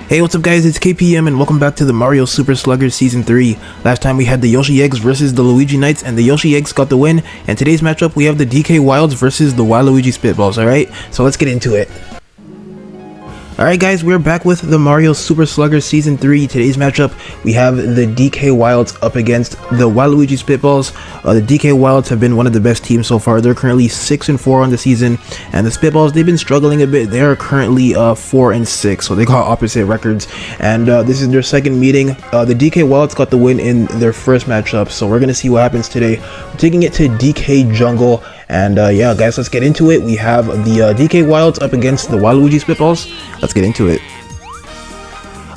Hey, what's up guys, it's KPM and welcome back to the Mario Super Sluggers Season 3. Last time we had the Yoshi Eggs versus the Luigi Knights and the Yoshi Eggs got the win. And today's matchup we have the DK Wilds versus the WALUIGI Spitballs, alright? So let's get into it. Alright guys, we're back with the Mario Super Sluggers Season 3. Today's matchup, we have the DK Wilds up against the WALUIGI Spitballs. The DK Wilds have been one of the best teams so far. They're currently 6-4 on the season. And the Spitballs, they've been struggling a bit. They are currently 4-6, so they got opposite records. And this is their second meeting. The DK Wilds got the win in their first matchup, so we're going to see what happens today. We're taking it to DK Jungle. And yeah guys, let's get into it. We have the DK Wilds up against the WALUIGI Spitballs. Let's get into it.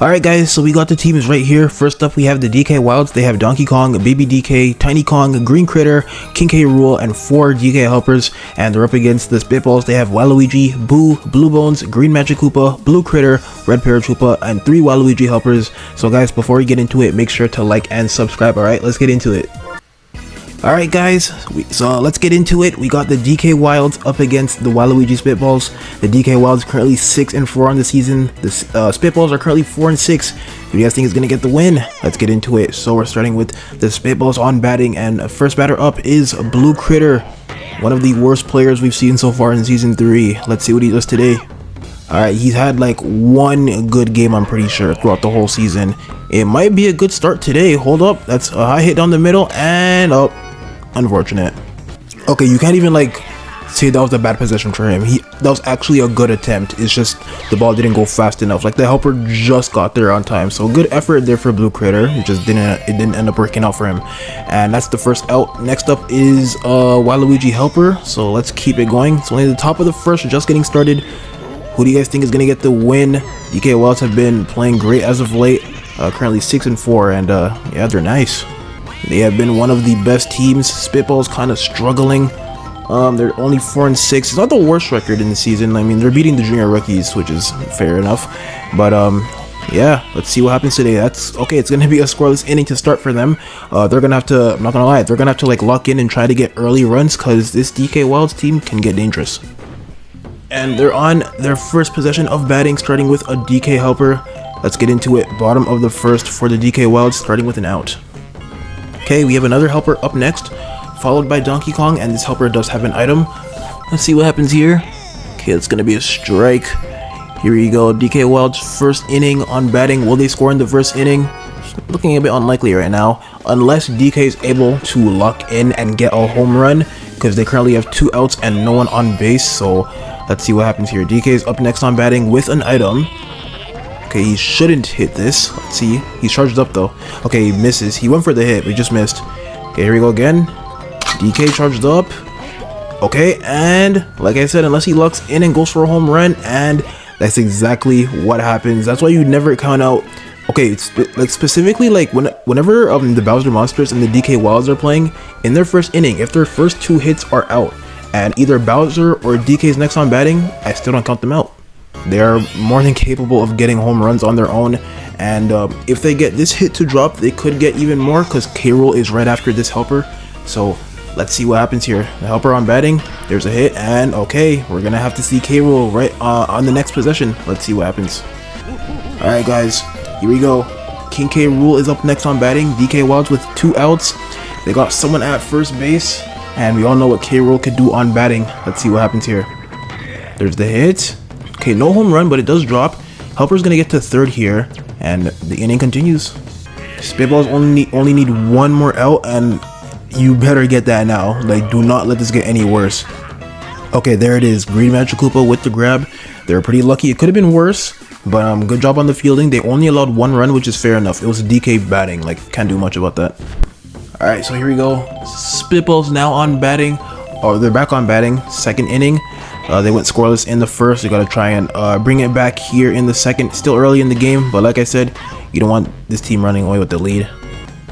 Alright guys, so we got the teams right here. First up we have the DK Wilds. They have Donkey Kong, Baby DK, Tiny Kong, Green Critter, King K. Rool, and 4 DK helpers. And they're up against the Spitballs. They have Waluigi, Boo, Blue Bones, Green Magic Koopa, Blue Critter, Red Paratroopa, and 3 Waluigi helpers. So guys, before we get into it, make sure to like and subscribe. Alright, let's get into it. Alright guys, so let's get into it. We got the DK Wilds up against the WALUIGI Spitballs. The DK Wilds currently 6-4 on the season. The Spitballs are currently 4-6. Who do you guys think is going to get the win? Let's get into it. So we're starting with the Spitballs on batting, and first batter up is Blue Critter. One of the worst players we've seen so far in Season 3. Let's see what he does today. Alright, he's had like one good game, I'm pretty sure, throughout the whole season. It might be a good start today. Hold up, that's a high hit down the middle, and up. Unfortunate. Okay, you can't even like say that was a bad possession for him. That was actually a good attempt. It's just the ball didn't go fast enough. Like the helper just got there on time. So good effort there for Blue Critter. It didn't end up working out for him. And that's the first out. Next up is Waluigi helper. So let's keep it going. It's only the top of the first, just getting started. Who do you guys think is gonna get the win? DK Wilds have been playing great as of late. Currently 6-4, and yeah, they're nice. They have been one of the best teams. Spitballs kind of struggling. They're only 4-6. It's not the worst record in the season. I mean, they're beating the junior rookies, which is fair enough. But yeah, let's see what happens today. That's okay. It's gonna be a scoreless inning to start for them. They're gonna have to. I'm not gonna lie. They're gonna have to like lock in and try to get early runs because this DK Wilds team can get dangerous. And they're on their first possession of batting, starting with a DK helper. Let's get into it. Bottom of the first for the DK Wilds, starting with an out. Okay, we have another helper up next, followed by Donkey Kong, and this helper does have an item. Let's see what happens here. Okay, it's gonna be a strike. Here we go, DK Wilds first inning on batting. Will they score in the first inning? Looking a bit unlikely right now, unless DK is able to lock in and get a home run, because they currently have 2 outs and no one on base. So let's see what happens here. DK is up next on batting with an item. Okay, he shouldn't hit this. Let's see. He's charged up though. Okay, he misses. He went for the hit, but he just missed. Okay, here we go again. DK charged up. Okay, and like I said, unless he locks in and goes for a home run, and that's exactly what happens. That's why you never count out. Okay, it's like specifically like whenever the Bowser Monsters and the DK Wilds are playing in their first inning, if their first 2 hits are out and either Bowser or DK is next on batting, I still don't count them out. They are more than capable of getting home runs on their own, and if they get this hit to drop, they could get even more because K. Rool is right after this helper. So let's see what happens here. The helper on batting, there's a hit, and okay, we're gonna have to see K. Rool right on the next possession. Let's see what happens. Alright guys, here we go. King K. Rool is up next on batting. DK Wilds with 2 outs. They got someone at first base, and we all know what K. Rool could do on batting. Let's see what happens here. There's the hit. Okay, no home run, but it does drop. Helper's gonna get to third here, and the inning continues. Spitballs only need 1 more out, and you better get that now. Like, do not let this get any worse. Okay, there it is. Green Magic Koopa with the grab. They're pretty lucky. It could have been worse, but good job on the fielding. They only allowed 1 run, which is fair enough. It was a DK batting. Like, can't do much about that. All right, so here we go. Spitballs now on batting. Oh, they're back on batting. Second inning. They went scoreless in the first. You gotta try and bring it back here in the second. Still early in the game, but like I said, you don't want this team running away with the lead.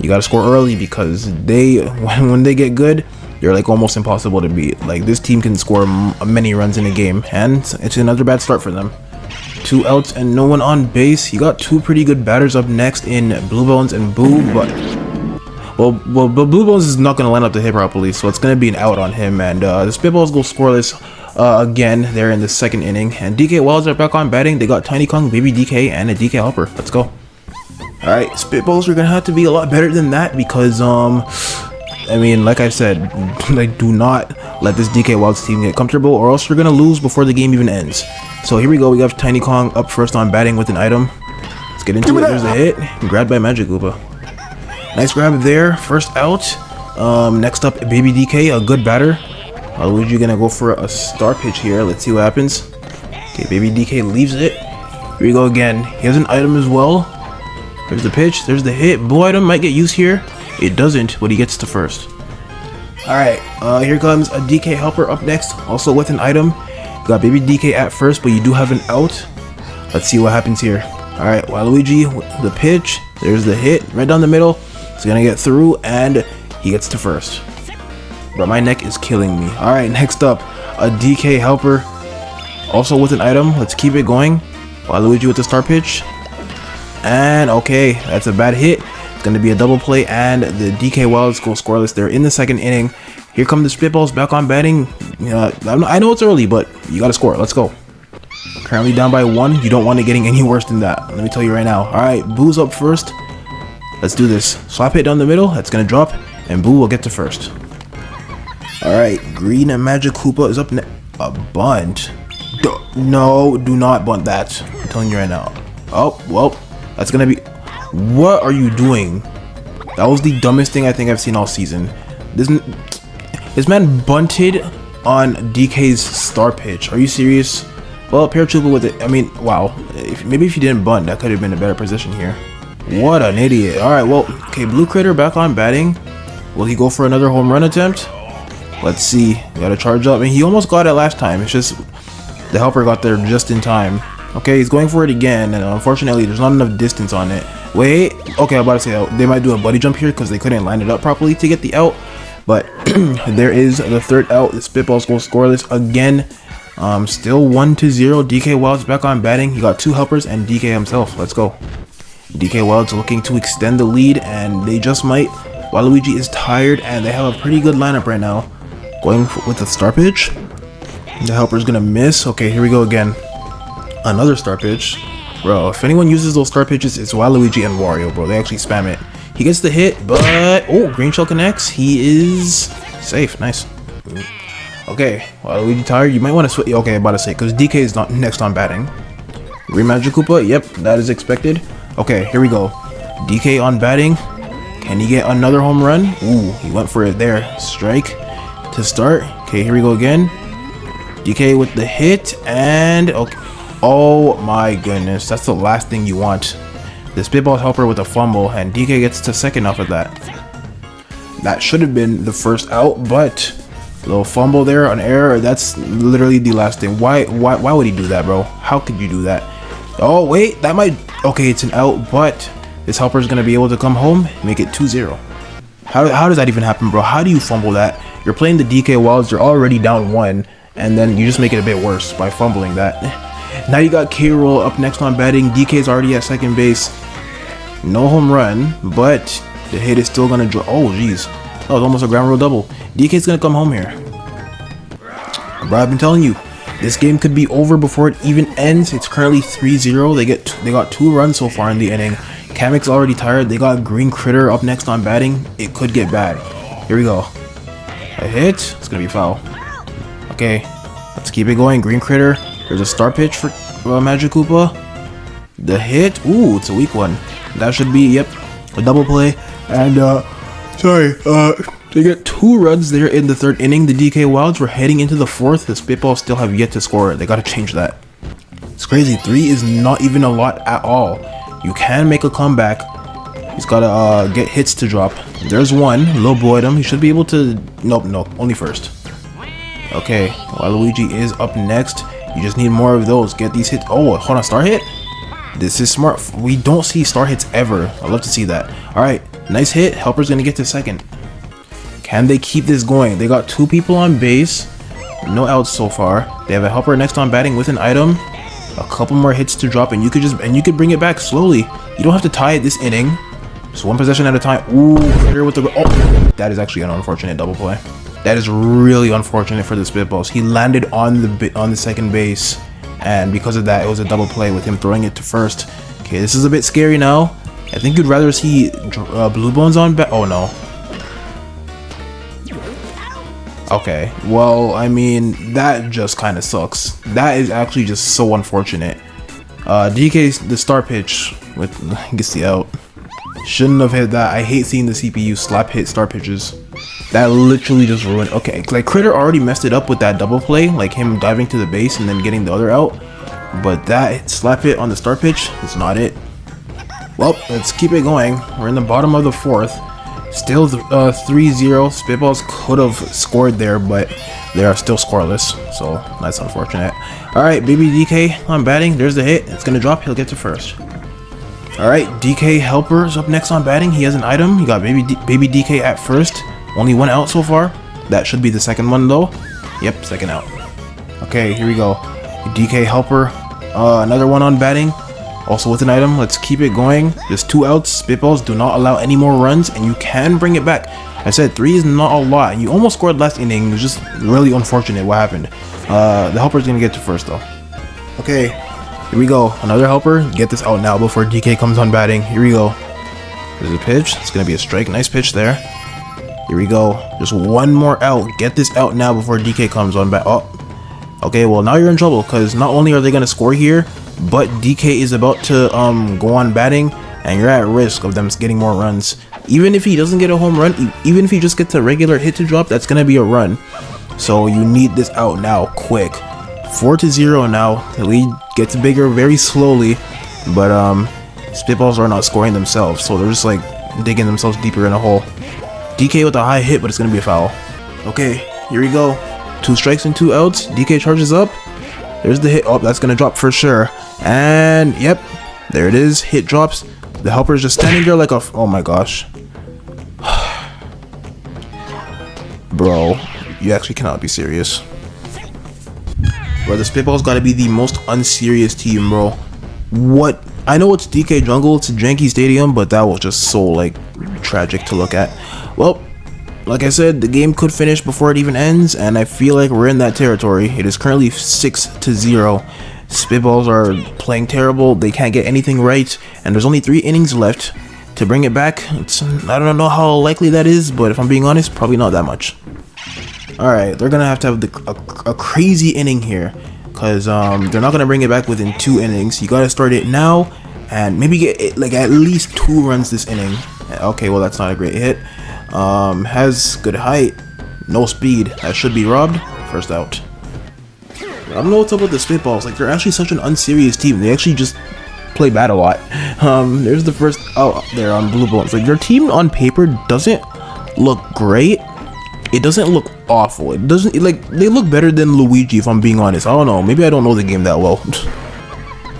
You gotta score early because when they get good, they're like almost impossible to beat. Like this team can score many runs in a game, and it's another bad start for them. 2 outs and no one on base. You got 2 pretty good batters up next in Blue Bones and Boo, but Blue Bones is not gonna line up to hit properly, so it's gonna be an out on him, and the Spitballs go scoreless. again, they're in the second inning, and DK Wilds are back on batting. They got Tiny Kong, Baby DK, and a DK helper. Let's go. Alright, Spitballs are gonna have to be a lot better than that because, I mean, like I said, like, do not let this DK Wilds team get comfortable or else you're gonna lose before the game even ends. So here we go, we have Tiny Kong up first on batting with an item. Let's get into it. There's a hit, grabbed by Magic Koopa. Nice grab there, first out. Next up, Baby DK, a good batter. Waluigi gonna go for a star pitch here. Let's see what happens. Okay, Baby DK leaves it. Here we go again. He has an item as well. There's the pitch, there's the hit. Blue item might get used here. It doesn't, but he gets to first. Alright, here comes a DK helper up next, also with an item. You got Baby DK at first, but you do have an out. Let's see what happens here. Alright, Waluigi with the pitch. There's the hit, right down the middle. He's gonna get through, and he gets to first. But my neck is killing me. Alright, next up, a DK helper, also with an item. Let's keep it going. Waluigi with the star pitch. And okay, that's a bad hit. It's going to be a double play, and the DK Wilds go scoreless there in the second inning. Here come the Spitballs back on batting. I know it's early, but you got to score. Let's go. Currently down by 1. You don't want it getting any worse than that. Let me tell you right now. Alright, Boo's up first. Let's do this. Slap hit down the middle. That's going to drop, and Boo will get to first. Alright, Green and Magic Koopa is up next. A bunt? No, do not bunt that. I'm telling you right now. Oh, well. That's gonna be... What are you doing? That was the dumbest thing I think I've seen all season. This man bunted on DK's star pitch. Are you serious? Well, Paratrooper with it. I mean, wow. Maybe if you didn't bunt, that could have been a better position here. What an idiot. Alright, well, okay, Blue Critter back on batting. Will he go for another home run attempt? Let's see. We gotta charge up. And he almost got it last time. It's just the helper got there just in time. Okay, he's going for it again, and unfortunately, there's not enough distance on it. Wait, okay, I'm about to say they might do a buddy jump here because they couldn't line it up properly to get the out. But there is the third out. The Spitballs go scoreless again. Still 1-0. DK Wilds back on batting. He got 2 helpers and DK himself. Let's go. DK Wilds looking to extend the lead, and they just might. Waluigi is tired, and they have a pretty good lineup right now. Going with the star pitch. The helper's gonna miss. Okay, here we go again. Another star pitch. Bro, if anyone uses those star pitches, it's Waluigi and Wario, bro. They actually spam it. He gets the hit, but... Oh, Green Shell connects. He is safe. Nice. Okay, Waluigi tired. You might want to switch... Okay, I'm about to say, because DK is not next on batting. Green Magic Koopa. Yep, that is expected. Okay, here we go. DK on batting. Can he get another home run? Ooh, he went for it there. Strike to start. Okay, here we go again. DK with the hit, and... Okay. Oh my goodness, that's the last thing you want. The Spitball helper with a fumble, and DK gets to second off of that. That should have been the first out, but a little fumble there on error. That's literally the last thing. Why would he do that, bro? How could you do that? Oh wait, that might... Okay, it's an out, but this helper is gonna be able to come home, make it 2-0. How does that even happen, bro? How do you fumble that? You're playing the DK Wilds, you're already down 1, and then you just make it a bit worse by fumbling that. Now you got K-Roll up next on batting. DK's already at second base. No home run, but the hit is still gonna draw. Oh jeez, that was almost a ground rule double. DK's gonna come home here. Bro, I've been telling you, this game could be over before it even ends. It's currently 3-0. They got 2 runs so far in the inning. Kamek's already tired. They got Green Critter up next on batting. It could get bad. Here we go. A hit. It's gonna be foul. Okay, let's keep it going. Green Critter. There's a star pitch for Magic Koopa. The hit. Ooh, it's a weak one. That should be, yep, a double play. And, they get 2 runs there in the third inning. The DK Wilds were heading into the 4th. The Spitballs still have yet to score. They gotta change that. It's crazy. 3 is not even a lot at all. You can make a comeback. He's gotta get hits to drop. There's one. Low boy him. He should be able to... Nope, only first. Okay, Waluigi is up next. You just need more of those. Get these hits. Oh, hold on, star hit? This is smart. We don't see star hits ever. I'd love to see that. Alright, nice hit. Helper's gonna get to second. Can they keep this going? They got 2 people on base. No outs so far. They have a helper next on batting with an item. A couple more hits to drop, and you could bring it back slowly. You don't have to tie it this inning. Just 1 possession at a time. Ooh, clear with the... Oh, that is actually an unfortunate double play. That is really unfortunate for the Spitballs. He landed on the second base, and because of that, it was a double play with him throwing it to first. Okay, this is a bit scary now. I think you'd rather see Blue Bones on bat. Oh no. Okay, well, I mean, that just kind of sucks. That is actually just so unfortunate. DK's the star pitch gets the out. Shouldn't have hit that. I hate seeing the CPU slap hit star pitches. That literally just ruined. Okay, like Critter already messed it up with that double play, like him diving to the base and then getting the other out. But that slap hit on the star pitch is not it. Well, let's keep it going. We're in the bottom of the fourth. Still 3-0. Spitballs could have scored there, but they are still scoreless, so that's unfortunate. Alright, baby DK on batting. There's the hit. It's gonna drop. He'll get to first. Alright, DK Helper's up next on batting. He has an item. He got baby DK at first. Only one out so far. That should be the second one though. Yep, second out. Okay, here we go. DK Helper. Another one on batting. Also with an item. Let's keep it going. There's 2 outs. Spitballs do not allow any more runs, and you can bring it back. I said 3 is not a lot. You almost scored last inning. It was just really unfortunate what happened. The helper's gonna get to first though. Okay, here we go. Another helper. Get this out now before DK comes on batting. Here we go. There's a pitch. It's gonna be a strike. Nice pitch there. Here we go. Just one more out. Get this out now before DK comes on bat. Oh, okay. Well, now you're in trouble because not only are they gonna score here, but DK is about to go on batting, and you're at risk of them getting more runs. Even if he doesn't get a home run, even if he just gets a regular hit to drop, that's gonna be a run. So you need this out now, quick. 4-0 now. The lead gets bigger very slowly, but Spitballs are not scoring themselves, so they're just like digging themselves deeper in a hole. DK with a high hit, but it's gonna be a foul. Okay, here we go. 2 strikes and 2 outs. DK charges up. There's the hit. Oh, that's gonna drop for sure. And yep, there it is. Hit drops. The helper is just standing there like a. Oh my gosh, bro, you actually cannot be serious. Bro, the Spitballs gotta be the most unserious team, bro. What? I know it's DK Jungle, it's a janky stadium, but that was just so like tragic to look at. Well, like I said, the game could finish before it even ends, and I feel like we're in that territory. It is currently 6-0. Spitballs are playing terrible. They can't get anything right, and there's only 3 innings left to bring it back. I don't know how likely that is, but if I'm being honest, probably not that much. Alright, they're gonna have to have a crazy inning here, because they're not gonna bring it back within 2 innings. You gotta start it now and maybe get like at least 2 runs this inning. Okay, well, that's not a great hit. Has good height, no speed. That should be robbed. First out. I don't know what's up with the Spitballs. Like, they're actually such an unserious team. They actually just play bad a lot. There's the first out there on Blue Bones. Like, your team on paper doesn't look great. It doesn't look awful. It doesn't, like, they look better than Luigi, if I'm being honest. I don't know. Maybe I don't know the game that well.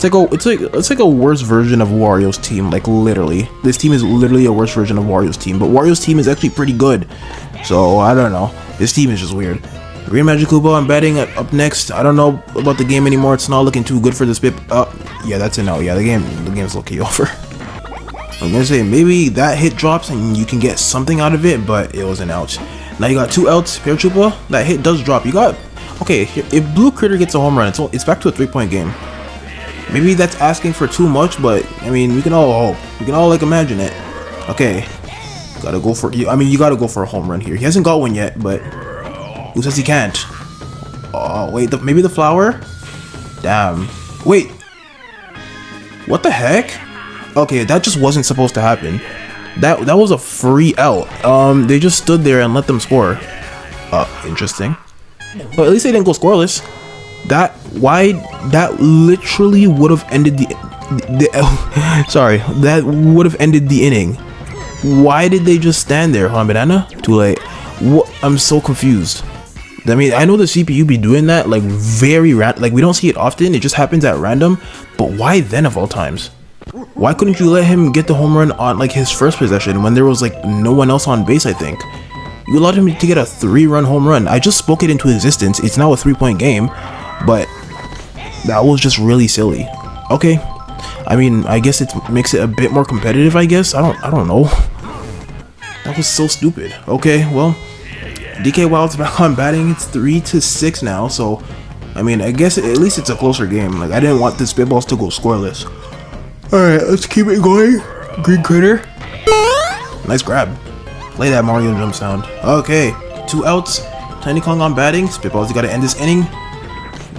It's like a worse version of Wario's team. Like, literally, this team is literally a worse version of Wario's team. But Wario's team is actually pretty good. So I don't know. This team is just weird. Green Magic Koopa, I'm batting up next. I don't know about the game anymore. It's not looking too good for the Spit. Yeah, that's a no. Yeah, the game's looking over. I'm gonna say maybe that hit drops and you can get something out of it, but it was an out. Now you got 2 outs. Paratroopa, that hit does drop. You got okay. If Blue Critter gets a home run, it's back to a 3-point game. Maybe that's asking for too much, but I mean, we can all hope. We can all like imagine it. Okay, gotta go for. I mean, you gotta go for a home run here. He hasn't got one yet, but who says he can't? Oh wait, maybe the flower. Damn. Wait. What the heck? Okay, that just wasn't supposed to happen. That was a free out. They just stood there and let them score. Interesting. Well, at least they didn't go scoreless. That literally would have ended sorry, that would have ended the inning. Why did they just stand there? Hold on, banana? Too late. What? I'm so confused. I mean, I know the CPU be doing that like very like we don't see it often. It just happens at random. But why then of all times? Why couldn't you let him get the home run on like his first possession when there was like no one else on base? I think you allowed him to get a 3-run home run. I just spoke it into existence. It's now a 3-point game, but that was just really silly. Okay, I mean, I guess it makes it a bit more competitive. I guess I don't know. That was so stupid. Okay, well, DK Wilds back on batting. It's 3-6 now, so I mean, I guess at least it's a closer game. Like, I didn't want the Spitballs to go scoreless. Alright, let's keep it going. Green Critter. Nice grab. Play that Mario jump sound. Okay, 2 outs. Tiny Kong on batting. Spitballs, you gotta end this inning.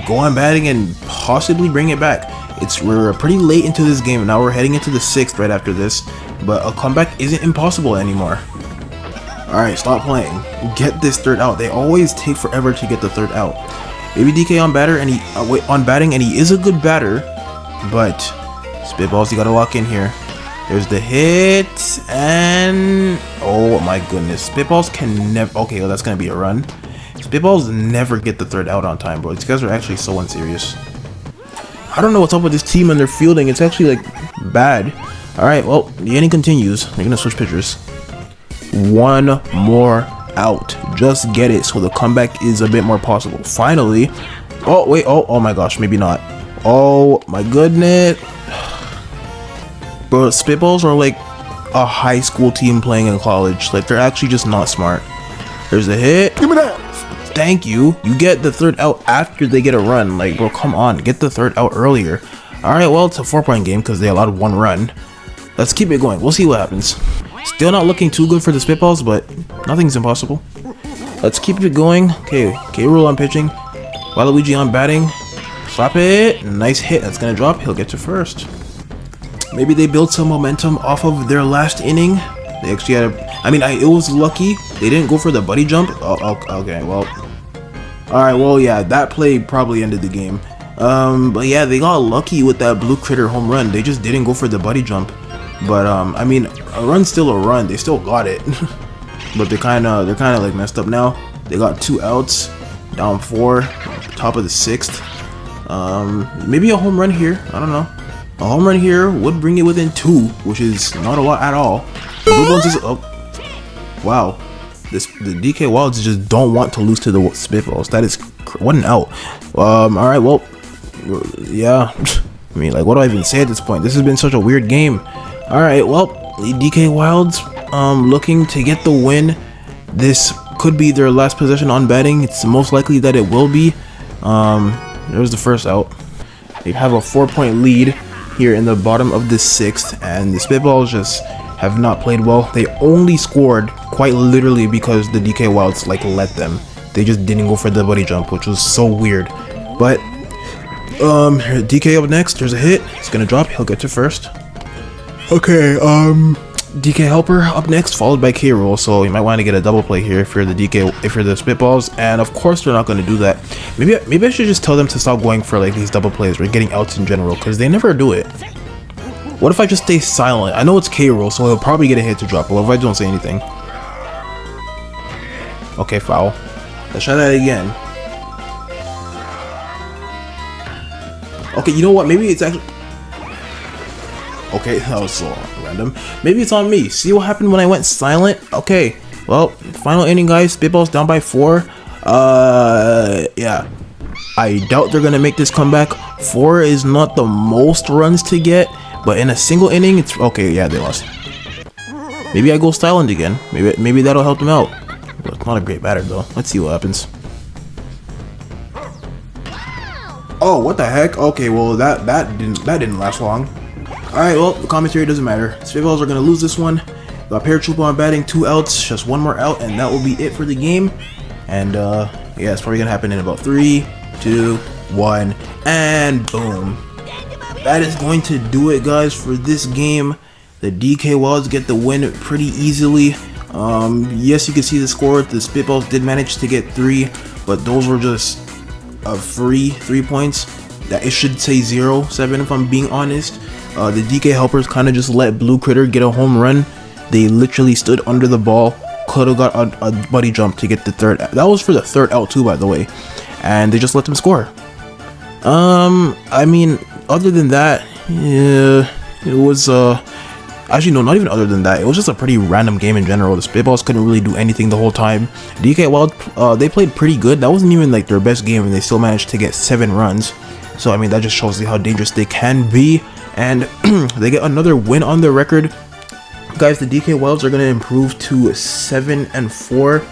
Go on batting and possibly bring it back. We're pretty late into this game. Now we're heading into the 6th right after this. But a comeback isn't impossible anymore. Alright, stop playing. Get this 3rd out. They always take forever to get the 3rd out. Maybe DK on batter and on batting, and he is a good batter. But Spitballs, you gotta lock in here. There's the hit, and oh my goodness, Spitballs can never. Okay, well, that's gonna be a run. Spitballs never get the 3rd out on time, bro. These guys are actually so unserious. I don't know what's up with this team and their fielding. It's actually like bad. All right, well, the inning continues. They're gonna switch pitchers. 1 more out. Just get it so the comeback is a bit more possible. Finally. Oh wait. Oh my gosh. Maybe not. Oh my goodness. Bro, Spitballs are like a high school team playing in college. Like, they're actually just not smart. There's a hit. Give me that. Thank you. You get the 3rd out after they get a run. Like, bro, come on. Get the 3rd out earlier. Alright, well, it's a 4-point game because they allowed 1 run. Let's keep it going. We'll see what happens. Still not looking too good for the Spitballs, but nothing's impossible. Let's keep it going. Okay, K-Rool on pitching. Waluigi on batting. Slap it. Nice hit. That's going to drop. He'll get to first. Maybe they built some momentum off of their last inning. They actually had it was lucky. They didn't go for the buddy jump. Oh, okay, well. Alright, well, yeah, that play probably ended the game. But yeah, they got lucky with that blue critter home run. They just didn't go for the buddy jump. But, I mean, a run's still a run. They still got it. But they're kind of like messed up now. They got 2 outs, down 4, top of the 6th. Maybe a home run here. I don't know. A home run here would bring it within 2, which is not a lot at all. The Blue Bones is wow. The DK Wilds just don't want to lose to the Spitballs. That is what an out. All right, well, yeah. I mean, like, what do I even say at this point? This has been such a weird game. All right, well, the DK Wilds looking to get the win. This could be their last possession on batting. It's most likely that it will be. There's the first out. They have a 4-point lead here in the bottom of the 6th, and the Spitballs just have not played well. They only scored quite literally because the DK Wilds like let them. They just didn't go for the buddy jump, which was so weird. But DK up next. There's a hit. It's gonna drop. He'll get to first. Okay, DK Helper up next, followed by K-Rool, so you might want to get a double play here if you're the Spitballs, and of course they're not going to do that. Maybe I should just tell them to stop going for like these double plays or getting outs in general, because they never do it. What if I just stay silent? I know it's K-Rool, so he'll probably get a hit to drop, but what if I don't say anything? Okay, foul. Let's try that again. Okay, you know what? Maybe it's actually... Okay, that was so random. Maybe it's on me. See what happened when I went silent? Okay, well, final inning, guys. Spitballs down by 4. Yeah. I doubt they're gonna make this comeback. 4 is not the most runs to get, but in a single inning, it's okay. Yeah, they lost. Maybe I go silent again. Maybe that'll help them out. Well, it's not a great batter though. Let's see what happens. Oh, what the heck? Okay, well that didn't last long. Alright, well, the commentary doesn't matter. Spitballs are going to lose this one. Got Paratrooper on batting, 2 outs, just 1 more out, and that will be it for the game. And, yeah, it's probably going to happen in about 3, 2, 1, and boom. That is going to do it, guys, for this game. The DK Wilds get the win pretty easily. Yes, you can see the score. The Spitballs did manage to get 3, but those were just a free 3 points. That it should say 0-7 if I'm being honest. The DK Helpers kind of just let Blue Critter get a home run. They literally stood under the ball. Could have got a buddy jump to get the 3rd out. That was for the 3rd out too, by the way. And they just let them score. I mean, other than that, yeah, it was, actually, no, not even other than that. It was just a pretty random game in general. The Spitballs couldn't really do anything the whole time. DK Wild, they played pretty good. That wasn't even like their best game, and they still managed to get 7 runs. So, I mean, that just shows you how dangerous they can be. And they get another win on their record. Guys, the DK Wilds are going to improve to 7-4.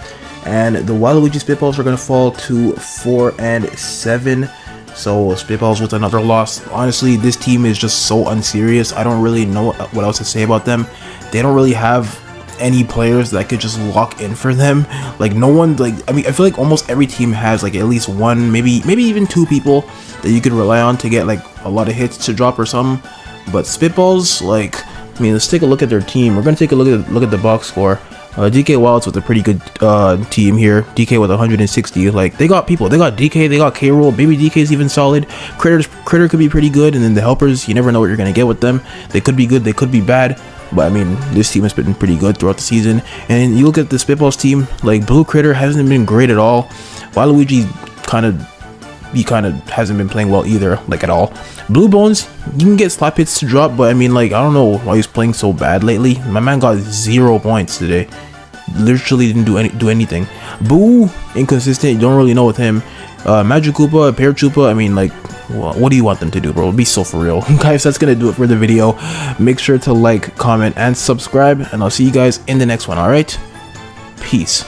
and the Waluigi Spitballs are going to fall to 4-7. So Spitballs with another loss. Honestly, this team is just so unserious. I don't really know what else to say about them. They don't really have any players that could just lock in for them. Like no one, like I mean, I feel like almost every team has like at least one, maybe even two people that you could rely on to get like a lot of hits to drop or something. But Spitballs, like, I mean, let's take a look at their team. We're gonna take a look at the box score. DK Wilds with a pretty good team here. DK with 160. Like they got people. They got DK. They got K Roll. Baby DK is even solid. Critter could be pretty good. And then the helpers, you never know what you're gonna get with them. They could be good. They could be bad. But I mean, this team has been pretty good throughout the season. And you look at the Spitballs team, like Blue Critter hasn't been great at all. Waluigi kind of hasn't been playing well either, like at all. Blue Bones, you can get slap hits to drop, but I mean, like I don't know why he's playing so bad lately. My man got 0 points today. Literally didn't do anything. Boo, inconsistent. Don't really know with him. Magic Koopa, Parachupa. I mean, like, what do you want them to do, bro? Be so for real. Guys, that's gonna do it for the video. Make sure to like, comment, and subscribe, and I'll see you guys in the next one. All right, peace.